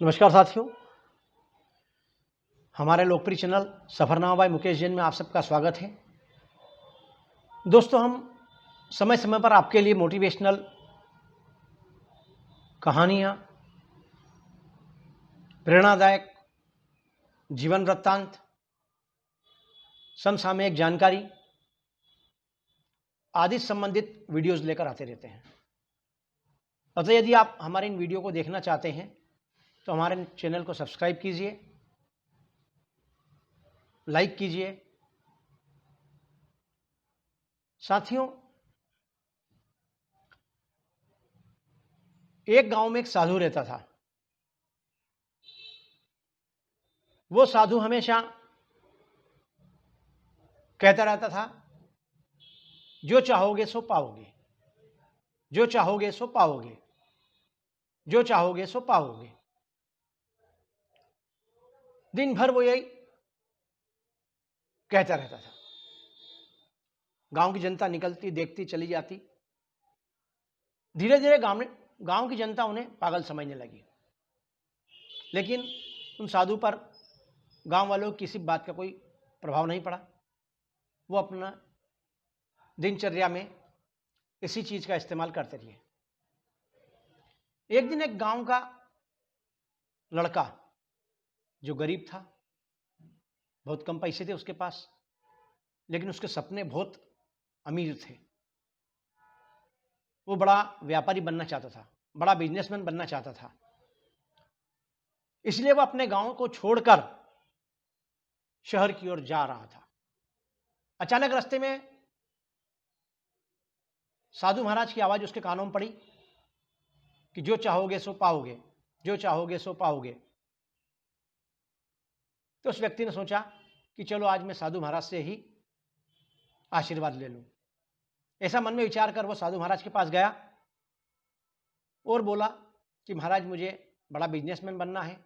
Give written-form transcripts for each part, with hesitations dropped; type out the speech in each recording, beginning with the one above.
नमस्कार साथियों, हमारे लोकप्रिय चैनल सफरनामा बाय मुकेश जैन में आप सबका स्वागत है। दोस्तों, हम समय समय पर आपके लिए मोटिवेशनल कहानियाँ, प्रेरणादायक जीवन वृत्तांत, समसामयिक जानकारी आदि संबंधित वीडियोस लेकर आते रहते हैं। अतः यदि आप हमारे इन वीडियो को देखना चाहते हैं तो हमारे चैनल को सब्सक्राइब कीजिए, लाइक कीजिए। साथियों, एक गांव में एक साधु रहता था। वो साधु हमेशा कहता रहता था, जो चाहोगे सो पाओगे, जो चाहोगे सो पाओगे, जो चाहोगे सो पाओगे। दिन भर वो यही कहता रहता था। गांव की जनता निकलती, देखती, चली जाती। धीरे धीरे गांव की जनता उन्हें पागल समझने लगी। लेकिन उन साधु पर गांव वालों की किसी बात का कोई प्रभाव नहीं पड़ा। वो अपना दिनचर्या में इसी चीज का इस्तेमाल करते रहे। एक दिन एक गांव का लड़का जो गरीब था, बहुत कम पैसे थे उसके पास, लेकिन उसके सपने बहुत अमीर थे। वो बड़ा व्यापारी बनना चाहता था, बड़ा बिजनेसमैन बनना चाहता था। इसलिए वो अपने गांव को छोड़कर शहर की ओर जा रहा था। अचानक रास्ते में साधु महाराज की आवाज उसके कानों में पड़ी कि जो चाहोगे सो पाओगे, जो चाहोगे सो पाओगे। तो उस व्यक्ति ने सोचा कि चलो आज मैं साधु महाराज से ही आशीर्वाद ले लूं। ऐसा मन में विचार कर वो साधु महाराज के पास गया और बोला कि महाराज, मुझे बड़ा बिजनेसमैन बनना है,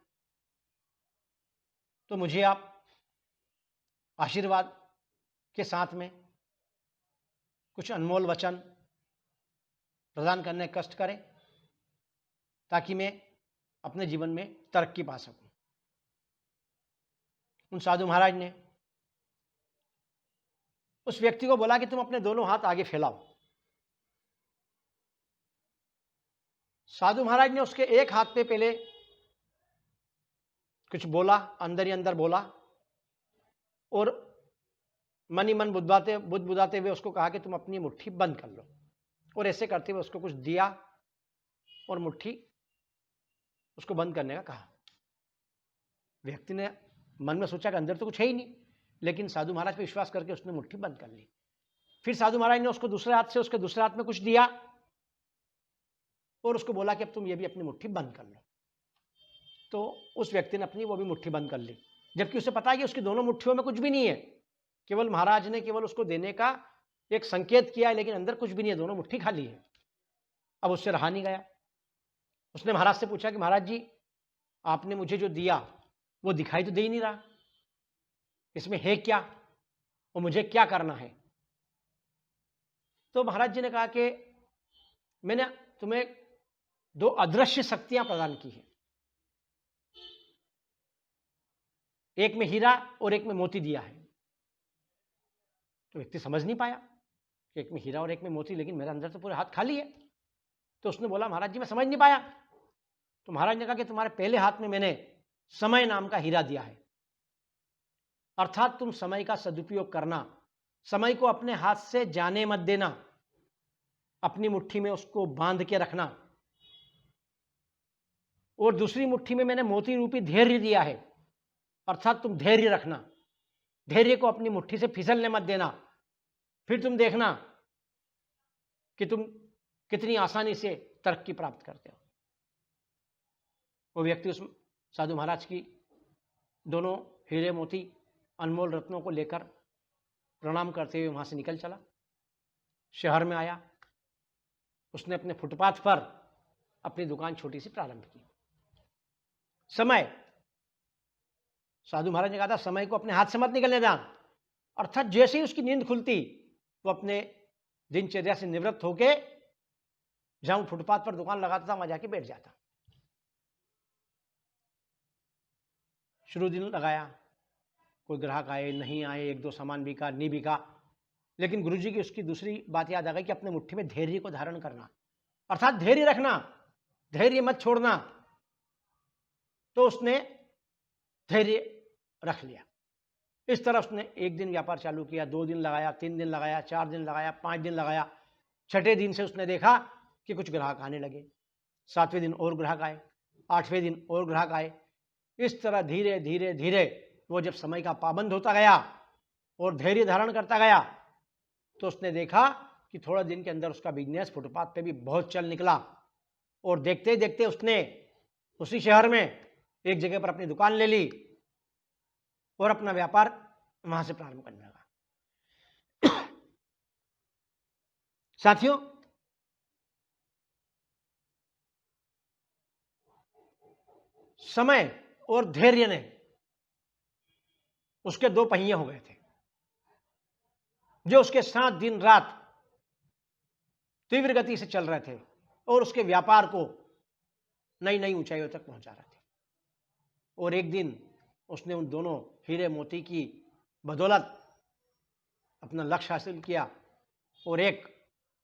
तो मुझे आप आशीर्वाद के साथ में कुछ अनमोल वचन प्रदान करने का कष्ट करें, ताकि मैं अपने जीवन में तरक्की पा सकूं। उन साधु महाराज ने उस व्यक्ति को बोला कि तुम अपने दोनों हाथ आगे फैलाओ। साधु महाराज ने उसके एक हाथ पे पहले कुछ बोला, अंदर ही अंदर बोला, और मन ही मन बुदबुदाते हुए उसको कहा कि तुम अपनी मुट्ठी बंद कर लो। और ऐसे करते हुए उसको कुछ दिया और मुट्ठी उसको बंद करने का कहा। व्यक्ति ने मन में सोचा कि अंदर तो कुछ है ही नहीं, लेकिन साधु महाराज पे विश्वास करके उसने मुट्ठी बंद कर ली। फिर साधु महाराज ने उसको दूसरे हाथ से उसके दूसरे हाथ में कुछ दिया और उसको बोला कि अब तुम ये भी अपनी मुट्ठी बंद कर लो। तो उस व्यक्ति ने अपनी वो भी मुट्ठी बंद कर ली, जबकि उसे पता है कि उसकी दोनों मुट्ठियों में कुछ भी नहीं है। केवल महाराज ने केवल उसको देने का एक संकेत किया है, लेकिन अंदर कुछ भी नहीं है, दोनों मुट्ठी खाली है। अब उससे रहा नहीं गया। उसने महाराज से पूछा कि महाराज जी, आपने मुझे जो दिया वो दिखाई तो दे ही नहीं रहा, इसमें है क्या और मुझे क्या करना है? तो महाराज जी ने कहा कि मैंने तुम्हें दो अदृश्य शक्तियां प्रदान की है, एक में हीरा और एक में मोती दिया है। तो व्यक्ति समझ नहीं पाया कि एक में हीरा और एक में मोती, लेकिन मेरे अंदर तो पूरे हाथ खाली है। तो उसने बोला, महाराज जी मैं समझ नहीं पाया। तो महाराज ने कहा कि तुम्हारे पहले हाथ में मैंने समय नाम का हीरा दिया है, अर्थात तुम समय का सदुपयोग करना, समय को अपने हाथ से जाने मत देना, अपनी मुट्ठी में उसको बांध के रखना। और दूसरी मुट्ठी में मैंने मोती रूपी धैर्य दिया है, अर्थात तुम धैर्य रखना, धैर्य को अपनी मुट्ठी से फिसलने मत देना। फिर तुम देखना कि तुम कितनी आसानी से तरक्की प्राप्त करते हो। वो व्यक्ति उस साधु महाराज की दोनों हीरे मोती अनमोल रत्नों को लेकर प्रणाम करते हुए वहां से निकल चला। शहर में आया, उसने अपने फुटपाथ पर अपनी दुकान छोटी सी प्रारंभ की। समय, साधु महाराज ने कहा था समय को अपने हाथ से मत निकलने देना, अर्थात जैसे ही उसकी नींद खुलती वो अपने दिनचर्या से निवृत्त होके जहां फुटपाथ पर दुकान लगाता था वहां जाके बैठ जाता। शुरू दिन लगाया, कोई ग्राहक आए नहीं आए, एक दो सामान बिका नहीं बिका, लेकिन गुरुजी की उसकी दूसरी बात याद आ गई कि अपने मुट्ठी में धैर्य को धारण करना, अर्थात धैर्य रखना, धैर्य मत छोड़ना। तो उसने धैर्य रख लिया। इस तरह उसने एक दिन व्यापार चालू किया, 2 दिन लगाया, 3 दिन लगाया, 4 दिन लगाया, 5 दिन लगाया। छठे दिन से उसने देखा कि कुछ ग्राहक आने लगे। 7वें दिन और ग्राहक आए, 8वें दिन और ग्राहक आए। इस तरह धीरे धीरे धीरे वो जब समय का पाबंद होता गया और धैर्य धारण करता गया, तो उसने देखा कि थोड़ा दिन के अंदर उसका बिजनेस फुटपाथ पे भी बहुत चल निकला। और देखते ही देखते उसने उसी शहर में एक जगह पर अपनी दुकान ले ली और अपना व्यापार वहां से प्रारंभ करने लगा। साथियों, समय और धैर्य ने उसके 2 पहिए हो गए थे, जो उसके साथ दिन रात तीव्र गति से चल रहे थे और उसके व्यापार को नई नई ऊंचाइयों तक पहुंचा रहे थे। और एक दिन उसने उन दोनों हीरे मोती की बदौलत अपना लक्ष्य हासिल किया और एक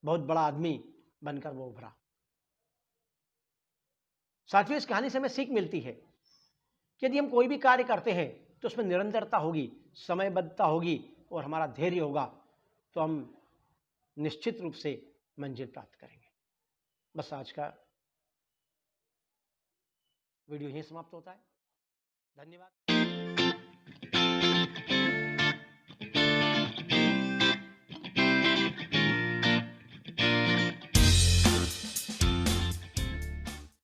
बहुत बड़ा आदमी बनकर वो उभरा। साथियों, इस कहानी से हमें सीख मिलती है कि यदि हम कोई भी कार्य करते हैं तो उसमें निरंतरता होगी, समयबद्धता होगी और हमारा धैर्य होगा, तो हम निश्चित रूप से मंजिल प्राप्त करेंगे। बस आज का वीडियो यहीं समाप्त होता है। धन्यवाद।